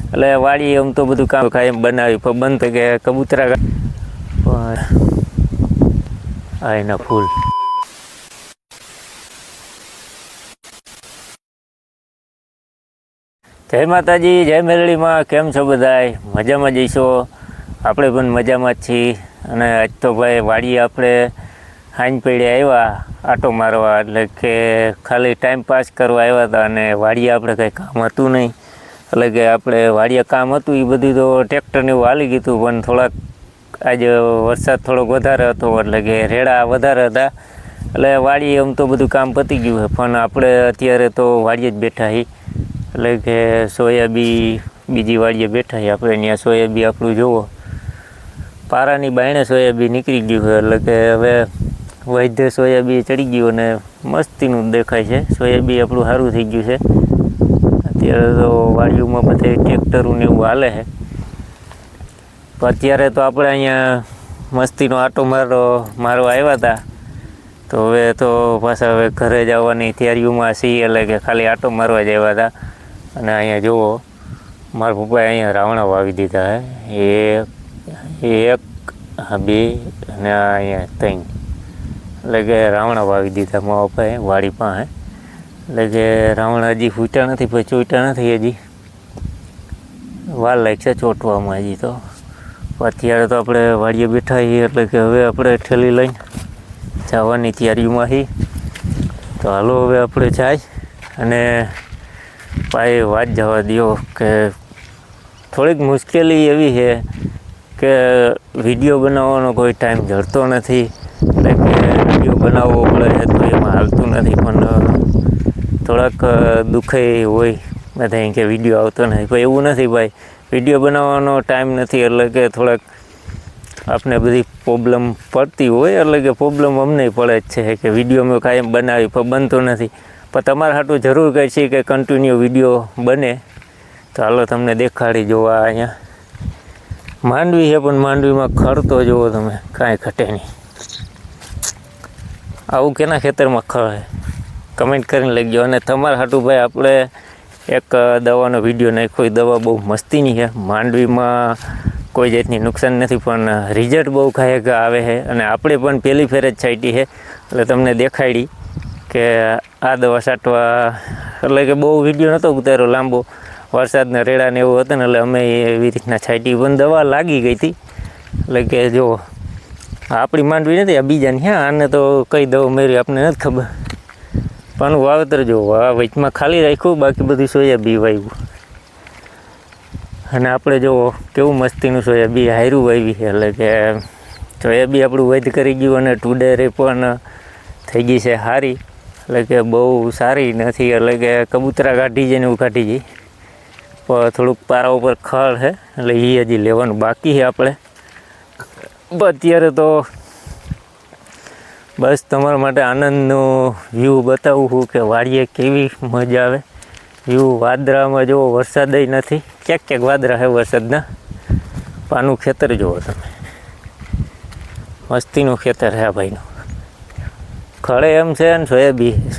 એટલે વાડી આમ તો બધું કામ કાંઈ બનાવ્યું પણ બંધ થઈ ગયા કબૂતરા પણ આ એના ફૂલ. જય માતાજી, જય મેલડીમાં. કેમ છો બધાય? મજામાં જઈશો? આપણે પણ મજામાં જ છીએ. અને આજ તો ભાઈ વાડીએ આપણે હાંજ પડી આવ્યા આટો મારવા, એટલે કે ખાલી ટાઈમ પાસ કરવા આવ્યા હતા. અને વાડીએ આપણે કંઈ કામ હતું નહીં, એટલે કે આપણે વાડીએ કામ હતું એ બધું તો ટ્રેક્ટરને એવું હાલી ગયું હતું. પણ થોડાક આજે વરસાદ થોડોક વધારે હતો, એટલે કે રેડા વધારે હતા, એટલે વાડીએ આમ તો બધું કામ પતી ગયું છે. પણ આપણે અત્યારે તો વાડીએ જ બેઠા છીએ, એટલે કે સોયાબી બીજી વાડીએ બેઠા છીએ આપણે. ત્યાં સોયાબી આપણું જુઓ પારાની બાયણે સોયાબી નીકળી ગયું છે, એટલે કે હવે વૈધ્ય સોયાબી ચડી ગયું અને મસ્તીનું દેખાય છે. સોયાબી આપણું સારું થઈ ગયું છે. અત્યારે તો વાડીઓમાં બધે ટ્રેક્ટરોને એવું હાલે છે. તો અત્યારે તો આપણે અહીંયા મસ્તીનો આટો મારવા આવ્યા હતા. તો હવે તો પાછા હવે ઘરે જવાની તૈયારીઓમાં છીએ, એટલે કે ખાલી આટો મારવા જ આવ્યા હતા. અને અહીંયા જુઓ મારા પપ્પાએ અહીંયા રાવણા વાવી દીધા છે. એક બે અને અહીંયા 3, એટલે કે રાવણા વાવી દીધા મારા પપ્પાએ વાડી પાસે. એટલે કે રાવણા હજી ફૂટ્યા નથી, પછી ચોટ્યા નથી, હજી વાર લાગશે ચોંટવામાં હજી તો. અત્યારે તો આપણે વાડીએ બેઠા છીએ, એટલે કે હવે આપણે ઠેલી લઈને જવાની તૈયારીઓમાં છીએ. તો હાલો હવે આપણે જાય. અને ભાઈ વાત જવા દો કે થોડીક મુશ્કેલી એવી છે કે વિડીયો બનાવવાનો કોઈ ટાઈમ જડતો નથી, એટલે કે વિડીયો બનાવવો પડે તો એમાં હાલતું નથી. પણ થોડાક દુઃખે હોય બધા કે વિડીયો આવતો નથી, પણ એવું નથી ભાઈ, વિડીયો બનાવવાનો ટાઈમ નથી, એટલે કે થોડાક આપણે બધી પ્રોબ્લેમ પડતી હોય, એટલે કે પ્રોબ્લેમ અમને પડે જ છે કે વિડીયો કાંઈ બનાવી પણ બનતો નથી. પણ તમારા હાટું જરૂર કહે છે કે કન્ટિન્યુ વિડીયો બને. તો હાલો તમને દેખાડી જોવા. અહીંયા માંડવી છે, પણ માંડવીમાં ખડ તો જુઓ તમે, કાંઈ ઘટે નહીં. આવું કેના ખેતરમાં ખડ છે? કમેન્ટ કરીને લખજો. અને તમારા હાટું ભાઈ આપણે એક દવાનો વિડીયો નાખ્યો. દવા બહુ મસ્તીની છે. માંડવીમાં કોઈ જાતની નુકસાન નથી, પણ રિઝલ્ટ બહુ ખાય આવે છે. અને આપણે પણ પહેલી ફેર જ છાંટી છે, એટલે તમને દેખાડી કે આ દવા છાંટવા. એટલે કે બહુ વિડીયો નહોતો ઉતાર્યો લાંબો, વરસાદના રેડાને એવું હતું ને, એટલે અમે એવી રીતના છાંટી. પણ દવા લાગી ગઈ હતી. એટલે કે જો આપણી માંડવી નથી, આ બીજાની. હા, આને તો કઈ દવા મેળવી આપણને નથી ખબર. પણ વાવેતર જો આ વચમાં ખાલી રાખ્યું, બાકી બધું સોયાબી વાવ્યું. અને આપણે જો કેવું મસ્તીનું સોયાબી હાયરું વાવી છે, એટલે કે સોયાબી આપણું વૈધ કરી ગયું. અને ટુડેરે પણ થઈ ગઈ છે સારી, એટલે કે બહુ સારી નથી, એટલે કે કબૂતરા કાઢી જાય ને એવું કાઢી જાય. પણ થોડુંક પારા ઉપર ખડ છે, એટલે એ હજી લેવાનું બાકી છે આપણે. અત્યારે તો બસ તમારા માટે આનંદનો વ્યૂ બતાવું છું કે વાડીએ કેવી મજા આવે. વ્યૂ વાદળામાં જુઓ, વરસાદ નથી, ક્યાંક ક્યાંક વાદળા છે વરસાદના. પાનું ખેતર જુઓ તમે, મસ્તીનું ખેતર છે આ ભાઈનું. ખડે એમ છે ને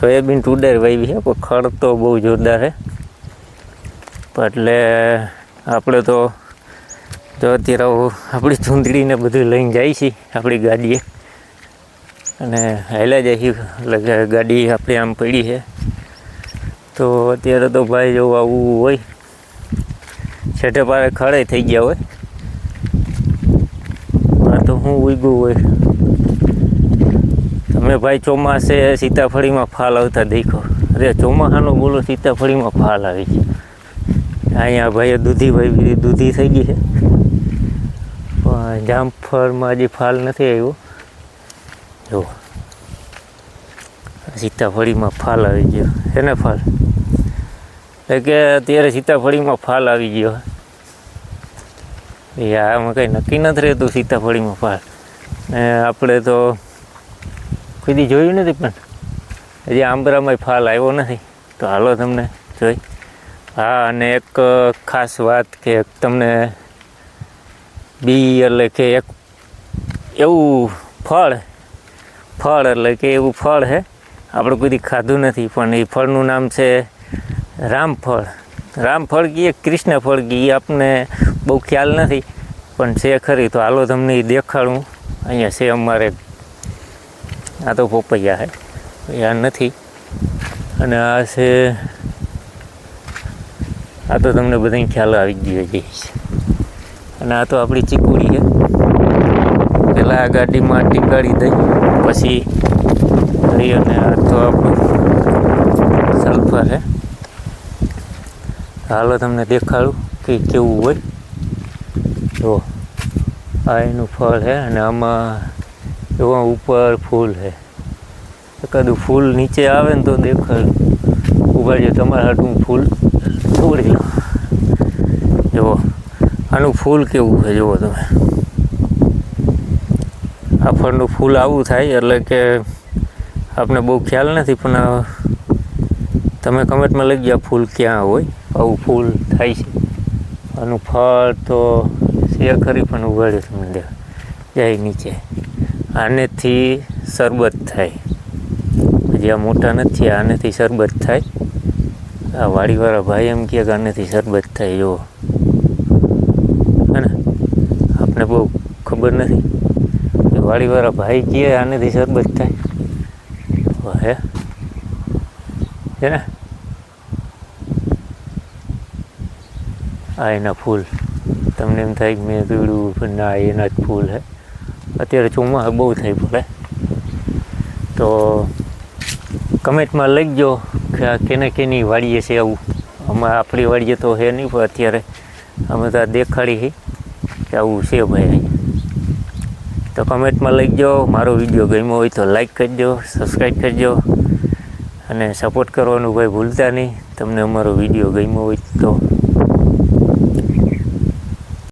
સોયાબીન ટુડેર વાવી છે, પણ ખડ તો બહુ જોરદાર છે. એટલે આપણે તો જો અત્યારે આપણી ચૂંદડીને બધું લઈને જાય છે આપણી ગાડીએ, અને હાલ્યા જાય છે. એટલે કે ગાડી આપણી આમ પડી છે. તો અત્યારે તો ભાઈ જો આવું હોય, છેટે પારે ખડે થઈ ગયા હોય, આ તો શું ઉગ્યું હોય. તમે ભાઈ ચોમાસે સીતાફળીમાં ફાલ આવતા દેખો. અરે ચોમાસાનો બોલો સીતાફળીમાં ફાલ આવી છે. અહીંયા ભાઈએ દૂધી વાવી, દૂધી થઈ ગઈ છે, પણ જામફળમાં હજી ફાલ નથી આવ્યો. જો સીતાફળીમાં ફાલ આવી ગયો. એને ફાલ એટલે કે અત્યારે સીતાફળીમાં ફાલ આવી ગયો. આમાં કંઈ નક્કી નથી રહેતું સીતાફળીમાં ફાલ. ને આપણે તો કોઈ દી જોયું નથી, પણ હજી આંબરામાં ફાલ આવ્યો નથી. તો હાલો તમને જોઈ. હા, અને એક ખાસ વાત કે તમને બી, એટલે કે એક એવું ફળ એટલે કે એવું ફળ છે આપણે કોઈ દી ખાધું નથી, પણ એ ફળનું નામ છે રામફળ. રામ ફળગી કૃષ્ણ ફળગી એ આપણને બહુ ખ્યાલ નથી, પણ છે ખરી. તો હાલો તમને એ દેખાડું. અહીંયા છે અમારે, આ તો પોપૈયા છે, આ નથી. અને આ છે, આ તો તમને બધાને ખ્યાલ આવી ગયો છે. અને આ તો આપણી ચીકુડી છે. પહેલાં આ ગાડીમાં ટીંગાડી દઈ, પછી લઈ. અને આ તો આપણું સલ્ફર છે. હાલો તમને દેખાડું કે કેવું હોય. જો આ એનું ફળ છે, અને આમાં એવા ઉપર ફૂલ છે. એકાદું ફૂલ નીચે આવે ને તો દેખાડું. ઉગાડ્યો તમારા હાટું ફૂલ તોડી લો. જુઓ આનું ફૂલ કેવું છે, જુઓ તમે. આ ફળનું ફૂલ આવું થાય, એટલે કે આપણે બહુ ખ્યાલ નથી, પણ તમે કમેન્ટમાં લઈ ગયા ફૂલ ક્યાં હોય. આવું ફૂલ થાય છે. આનું ફળ તો છે ખરી, પણ ઉગાડ્યું તમને દેખ જાય નીચે. આનેથી શરબત થાય. હજી આ મોટા નથી, આનેથી શરબત થાય. આ વાડીવાળા ભાઈ એમ કહે કે આનેથી શરબત થાય. જુઓ હે ને, આપણે બહુ ખબર નથી. વાડીવાળા ભાઈ કહે આનેથી શરબત થાય. હે ને, આ એના ફૂલ. તમને એમ થાય કે મેં પીળું, પણ ના, એના જ ફૂલ છે. અત્યારે ચોમાસું બહુ થઈ પડે. તો કમેન્ટમાં લખજો કે આ કેને કેની વાડીએ છે આવું. આમાં આપણી વાડીએ તો છે નહીં, પણ અત્યારે અમે તો આ દેખાડી કે આવું છે ભાઈ. તો કમેન્ટમાં લખજો. મારો વિડીયો ગમ્યો હોય તો લાઈક કરજો, સબસ્ક્રાઈબ કરજો, અને સપોર્ટ કરવાનું ભાઈ ભૂલતા નહીં. તમને અમારો વિડીયો ગમ્યો હોય તો